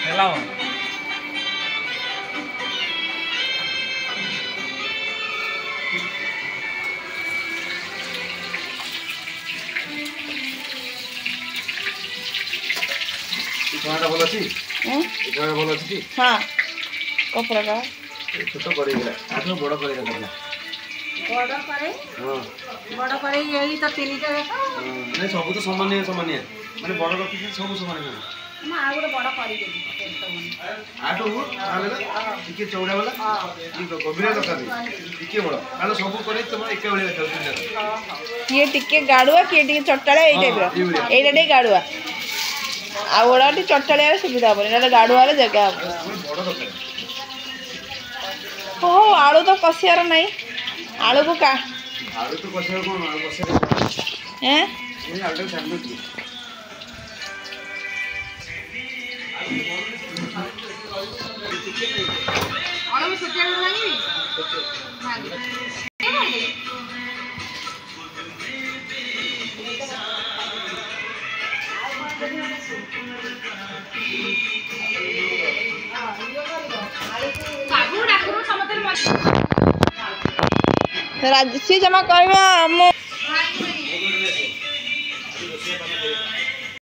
Hello. इतना बोला थी इतना बोला थी हाँ कपड़ा का छोटा करेगा आज में बड़ा करेगा करना बड़ा करे हां बड़ा करे यही तो तीन का नहीं सब तो समान है माने बड़ा रखी सब समान है मैं आ गोटे बड़ा करी देबी आटो आले टिके चौड़ा वाला ई गंभीर दरकार नहीं टिके बड़ा आलो सब करे तुम एके बेले देखौ ये टिके गाड़ुआ के टिके चट्टाळे एई टाइप रो एइटा टे गाड़ुआ आ ओडा टी चट्टाळे रे सुविधा बने ना गाड़ुआ रे जगह बड़ा दरकार हो आलू तो कसियार नहीं आलू को का आलू तो कसे कोन आलू कसे हैं ये आलू सामने की आलू में छोटे आलू लगी राज सी जमा करबा